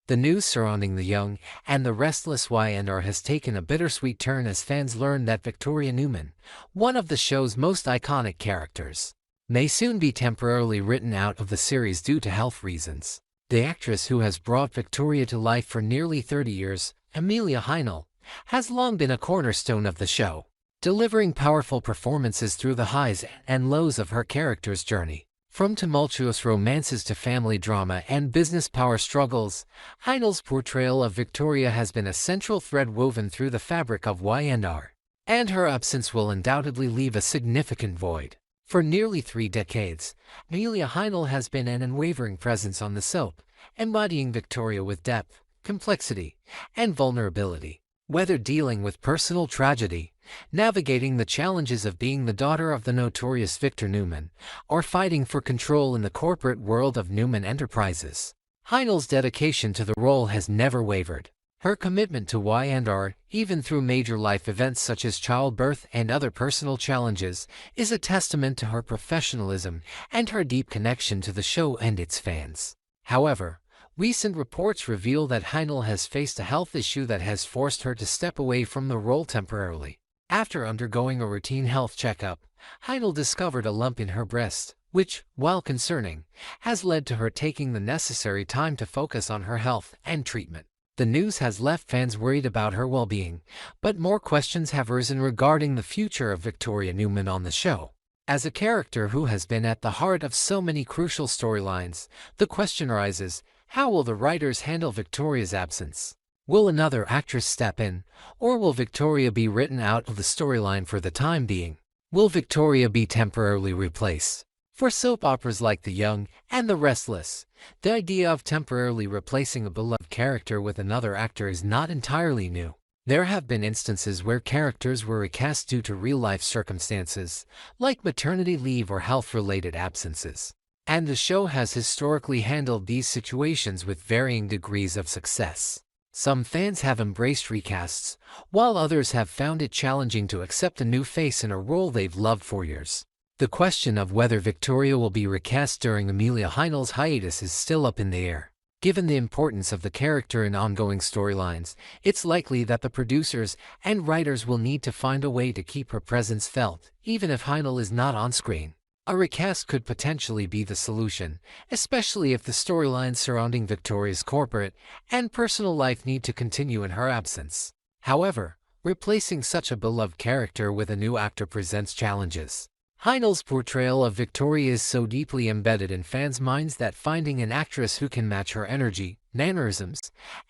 The news surrounding the young and the restless Y&R has taken a bittersweet turn as fans learn that Victoria Newman, one of the show's most iconic characters, may soon be temporarily written out of the series due to health reasons. The actress who has brought Victoria to life for nearly 30 years, Amelia Heinle, has long been a cornerstone of the show, delivering powerful performances through the highs and lows of her character's journey. From tumultuous romances to family drama and business power struggles, Heinle's portrayal of Victoria has been a central thread woven through the fabric of Y&R, and her absence will undoubtedly leave a significant void. For nearly 3 decades, Amelia Heinle has been an unwavering presence on the soap, embodying Victoria with depth, complexity, and vulnerability. Whether dealing with personal tragedy, navigating the challenges of being the daughter of the notorious Victor Newman, or fighting for control in the corporate world of Newman Enterprises, Heinle's dedication to the role has never wavered. Her commitment to Y&R, even through major life events such as childbirth and other personal challenges, is a testament to her professionalism and her deep connection to the show and its fans. However, recent reports reveal that Heinle has faced a health issue that has forced her to step away from the role temporarily. After undergoing a routine health checkup, Heinle discovered a lump in her breast, which, while concerning, has led to her taking the necessary time to focus on her health and treatment. The news has left fans worried about her well-being, but more questions have arisen regarding the future of Victoria Newman on the show. As a character who has been at the heart of so many crucial storylines, the question arises, how will the writers handle Victoria's absence? Will another actress step in, or will Victoria be written out of the storyline for the time being? Will Victoria be temporarily replaced? For soap operas like The Young and The Restless, the idea of temporarily replacing a beloved character with another actor is not entirely new. There have been instances where characters were recast due to real-life circumstances, like maternity leave or health-related absences. And the show has historically handled these situations with varying degrees of success. Some fans have embraced recasts, while others have found it challenging to accept a new face in a role they've loved for years. The question of whether Victoria will be recast during Amelia Heinle's hiatus is still up in the air. Given the importance of the character in ongoing storylines, it's likely that the producers and writers will need to find a way to keep her presence felt, even if Heinle is not on screen. A recast could potentially be the solution, especially if the storylines surrounding Victoria's corporate and personal life need to continue in her absence. However, replacing such a beloved character with a new actor presents challenges. Heinle's portrayal of Victoria is so deeply embedded in fans' minds that finding an actress who can match her energy, mannerisms,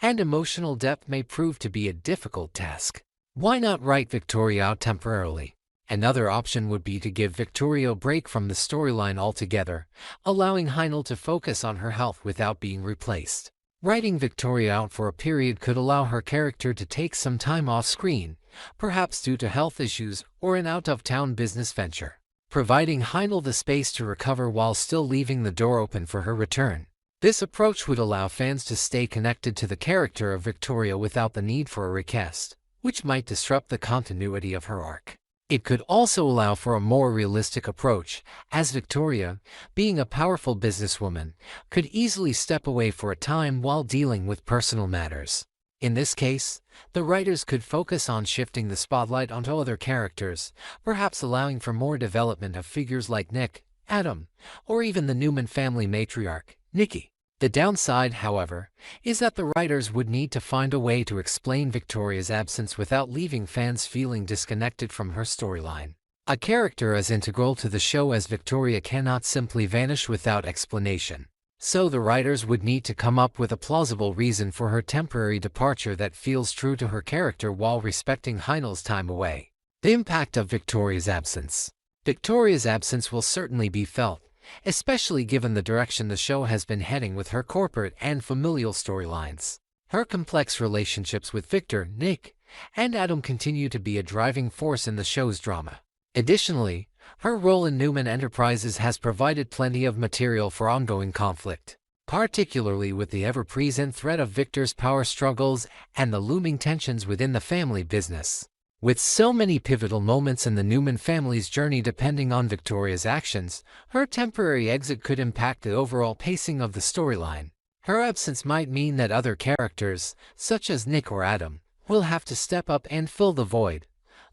and emotional depth may prove to be a difficult task. Why not write Victoria out temporarily? Another option would be to give Victoria a break from the storyline altogether, allowing Heinle to focus on her health without being replaced. Writing Victoria out for a period could allow her character to take some time off screen, perhaps due to health issues or an out-of-town business venture, providing Heinle the space to recover while still leaving the door open for her return. This approach would allow fans to stay connected to the character of Victoria without the need for a recast, which might disrupt the continuity of her arc. It could also allow for a more realistic approach, as Victoria, being a powerful businesswoman, could easily step away for a time while dealing with personal matters. In this case, the writers could focus on shifting the spotlight onto other characters, perhaps allowing for more development of figures like Nick, Adam, or even the Newman family matriarch, Nikki. The downside, however, is that the writers would need to find a way to explain Victoria's absence without leaving fans feeling disconnected from her storyline. A character as integral to the show as Victoria cannot simply vanish without explanation. So the writers would need to come up with a plausible reason for her temporary departure that feels true to her character while respecting Heinle's time away. The impact of Victoria's absence. Victoria's absence will certainly be felt, especially given the direction the show has been heading with her corporate and familial storylines. Her complex relationships with Victor, Nick, and Adam continue to be a driving force in the show's drama. Additionally, her role in Newman Enterprises has provided plenty of material for ongoing conflict, particularly with the ever-present threat of Victor's power struggles and the looming tensions within the family business. With so many pivotal moments in the Newman family's journey depending on Victoria's actions, her temporary exit could impact the overall pacing of the storyline. Her absence might mean that other characters, such as Nick or Adam, will have to step up and fill the void,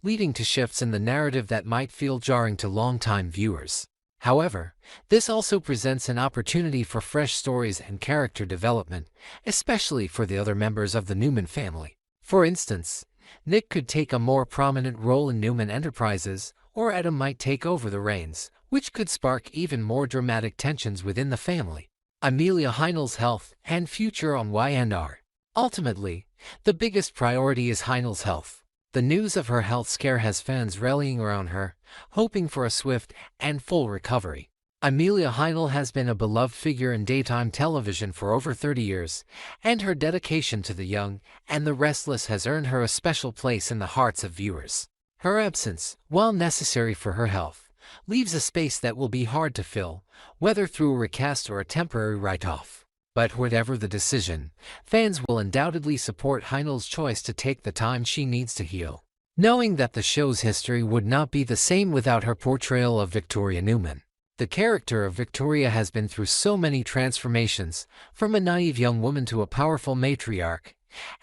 leading to shifts in the narrative that might feel jarring to longtime viewers. However, this also presents an opportunity for fresh stories and character development, especially for the other members of the Newman family. For instance, Nick could take a more prominent role in Newman Enterprises, or Adam might take over the reins, which could spark even more dramatic tensions within the family. Amelia Heinle's health and future on Y&R. Ultimately, the biggest priority is Heinle's health. The news of her health scare has fans rallying around her, hoping for a swift and full recovery. Amelia Heinle has been a beloved figure in daytime television for over 30 years, and her dedication to the young and the restless has earned her a special place in the hearts of viewers. Her absence, while necessary for her health, leaves a space that will be hard to fill, whether through a recast or a temporary write-off. But whatever the decision, fans will undoubtedly support Heinle's choice to take the time she needs to heal, knowing that the show's history would not be the same without her portrayal of Victoria Newman. The character of Victoria has been through so many transformations, from a naive young woman to a powerful matriarch,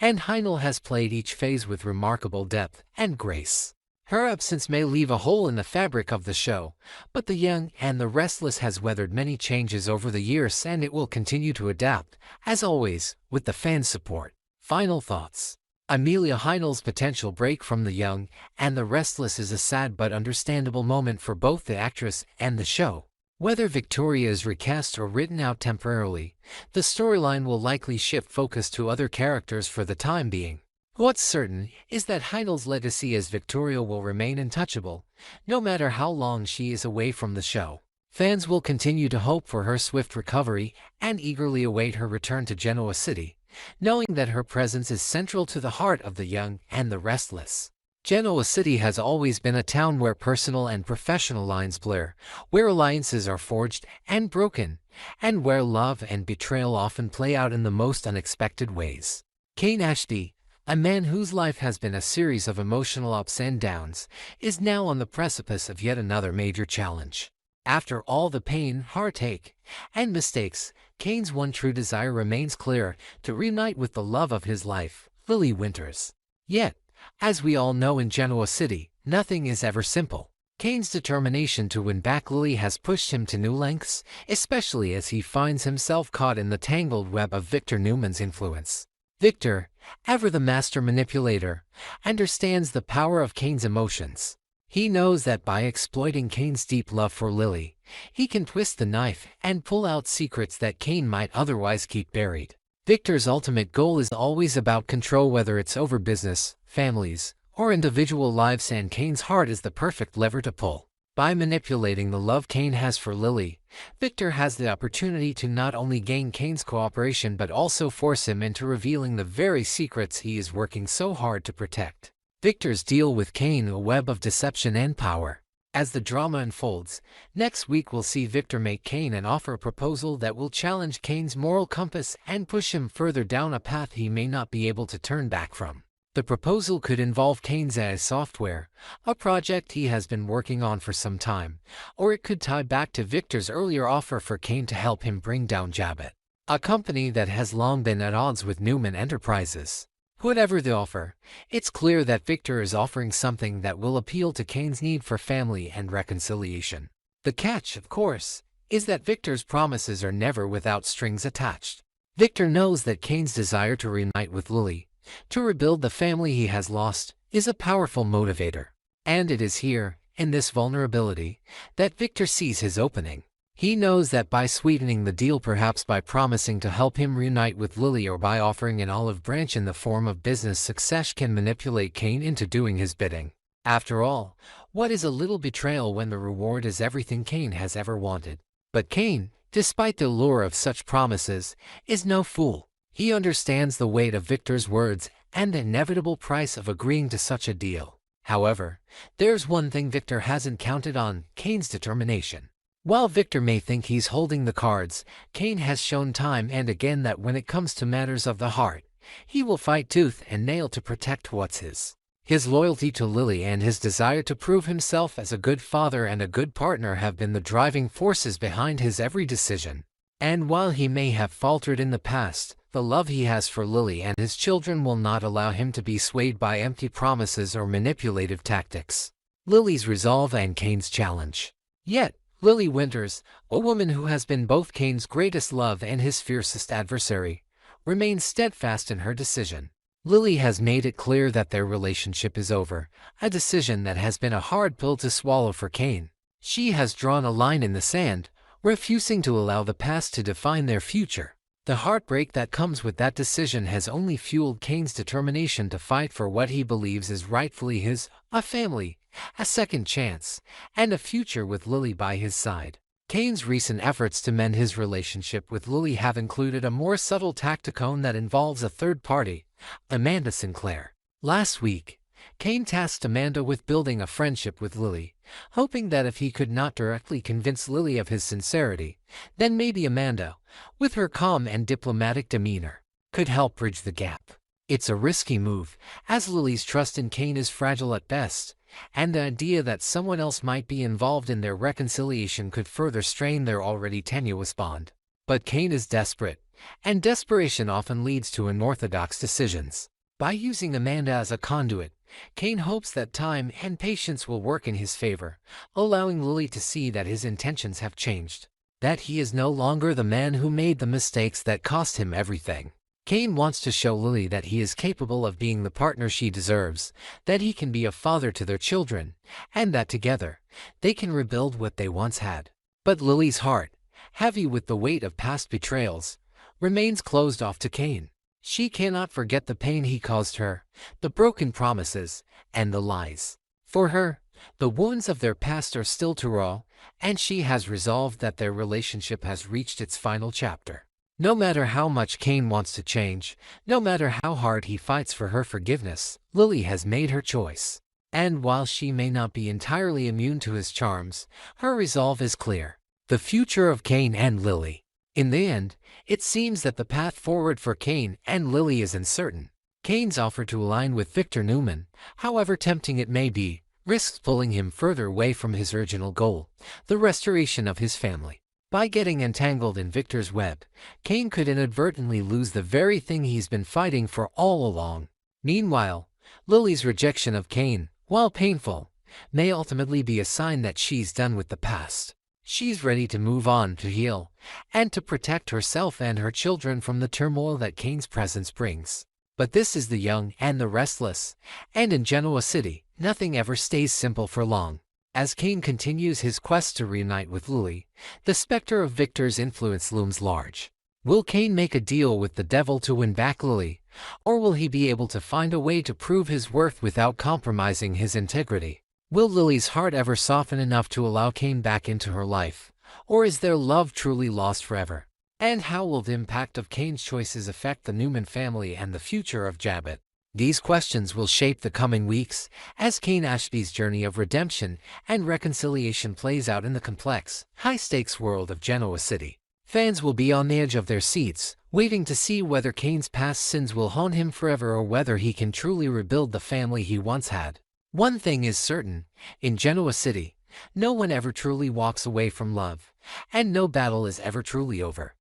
and Heinle has played each phase with remarkable depth and grace. Her absence may leave a hole in the fabric of the show, but the young and the restless has weathered many changes over the years and it will continue to adapt, as always, with the fans' support. Final thoughts. Amelia Heinle's potential break from the young and the restless is a sad but understandable moment for both the actress and the show. Whether Victoria is recast or written out temporarily, the storyline will likely shift focus to other characters for the time being. What's certain is that Heinle's legacy as Victoria will remain untouchable, no matter how long she is away from the show. Fans will continue to hope for her swift recovery and eagerly await her return to Genoa City, knowing that her presence is central to the heart of the young and the restless. Genoa City has always been a town where personal and professional lines blur, where alliances are forged and broken, and where love and betrayal often play out in the most unexpected ways. Kane Ashby, a man whose life has been a series of emotional ups and downs, is now on the precipice of yet another major challenge. After all the pain, heartache, and mistakes, Kane's one true desire remains clear: to reunite with the love of his life, Lily Winters. Yet, as we all know in Genoa City, nothing is ever simple. Kane's determination to win back Lily has pushed him to new lengths, especially as he finds himself caught in the tangled web of Victor Newman's influence. Victor, ever the master manipulator, understands the power of Kane's emotions. He knows that by exploiting Kane's deep love for Lily, he can twist the knife and pull out secrets that Kane might otherwise keep buried. Victor's ultimate goal is always about control, whether it's over business, families, or individual lives, and Kane's heart is the perfect lever to pull. By manipulating the love Kane has for Lily, Victor has the opportunity to not only gain Kane's cooperation but also force him into revealing the very secrets he is working so hard to protect. Victor's deal with Kane, a web of deception and power. As the drama unfolds, next week we'll see Victor make Kane an offer, a proposal that will challenge Kane's moral compass and push him further down a path he may not be able to turn back from. The proposal could involve Kane's AI software, a project he has been working on for some time, or it could tie back to Victor's earlier offer for Kane to help him bring down Jabbat, a company that has long been at odds with Newman Enterprises. Whatever the offer, it's clear that Victor is offering something that will appeal to Kane's need for family and reconciliation. The catch, of course, is that Victor's promises are never without strings attached. Victor knows that Kane's desire to reunite with Lily, to rebuild the family he has lost, is a powerful motivator. And it is here, in this vulnerability, that Victor sees his opening. He knows that by sweetening the deal, perhaps by promising to help him reunite with Lily or by offering an olive branch in the form of business success, can manipulate Kane into doing his bidding. After all, what is a little betrayal when the reward is everything Kane has ever wanted? But Kane, despite the allure of such promises, is no fool. He understands the weight of Victor's words and the inevitable price of agreeing to such a deal. However, there's one thing Victor hasn't counted on: Kane's determination. While Victor may think he's holding the cards, Kane has shown time and again that when it comes to matters of the heart, he will fight tooth and nail to protect what's his. His loyalty to Lily and his desire to prove himself as a good father and a good partner have been the driving forces behind his every decision. And while he may have faltered in the past, the love he has for Lily and his children will not allow him to be swayed by empty promises or manipulative tactics. Lily's resolve and Kane's challenge. Yet, Lily Winters, a woman who has been both Kane's greatest love and his fiercest adversary, remains steadfast in her decision. Lily has made it clear that their relationship is over, a decision that has been a hard pill to swallow for Kane. She has drawn a line in the sand, refusing to allow the past to define their future. The heartbreak that comes with that decision has only fueled Kane's determination to fight for what he believes is rightfully his, a family, a second chance, and a future with Lily by his side. Kane's recent efforts to mend his relationship with Lily have included a more subtle tacticone that involves a third party, Amanda Sinclair. Last week, Kane tasked Amanda with building a friendship with Lily, hoping that if he could not directly convince Lily of his sincerity, then maybe Amanda, with her calm and diplomatic demeanor, could help bridge the gap. It's a risky move, as Lily's trust in Kane is fragile at best, and the idea that someone else might be involved in their reconciliation could further strain their already tenuous bond. But Kane is desperate, and desperation often leads to unorthodox decisions. By using Amanda as a conduit, Kane hopes that time and patience will work in his favor, allowing Lily to see that his intentions have changed, that he is no longer the man who made the mistakes that cost him everything. Kane wants to show Lily that he is capable of being the partner she deserves, that he can be a father to their children, and that together, they can rebuild what they once had. But Lily's heart, heavy with the weight of past betrayals, remains closed off to Kane. She cannot forget the pain he caused her, the broken promises, and the lies. For her, the wounds of their past are still too raw, and she has resolved that their relationship has reached its final chapter. No matter how much Kane wants to change, no matter how hard he fights for her forgiveness, Lily has made her choice. And while she may not be entirely immune to his charms, her resolve is clear. The future of Kane and Lily. In the end, it seems that the path forward for Kane and Lily is uncertain. Kane's offer to align with Victor Newman, however tempting it may be, risks pulling him further away from his original goal, the restoration of his family. By getting entangled in Victor's web, Kane could inadvertently lose the very thing he's been fighting for all along. Meanwhile, Lily's rejection of Kane, while painful, may ultimately be a sign that she's done with the past. She's ready to move on, to heal, and to protect herself and her children from the turmoil that Kane's presence brings. But this is the young and the restless, and in Genoa City, nothing ever stays simple for long. As Kane continues his quest to reunite with Lily, the specter of Victor's influence looms large. Will Kane make a deal with the devil to win back Lily, or will he be able to find a way to prove his worth without compromising his integrity? Will Lily's heart ever soften enough to allow Kane back into her life, or is their love truly lost forever? And how will the impact of Kane's choices affect the Newman family and the future of Jabot? These questions will shape the coming weeks as Kane Ashby's journey of redemption and reconciliation plays out in the complex, high-stakes world of Genoa City. Fans will be on the edge of their seats, waiting to see whether Kane's past sins will haunt him forever or whether he can truly rebuild the family he once had. One thing is certain, in Genoa City, no one ever truly walks away from love, and no battle is ever truly over.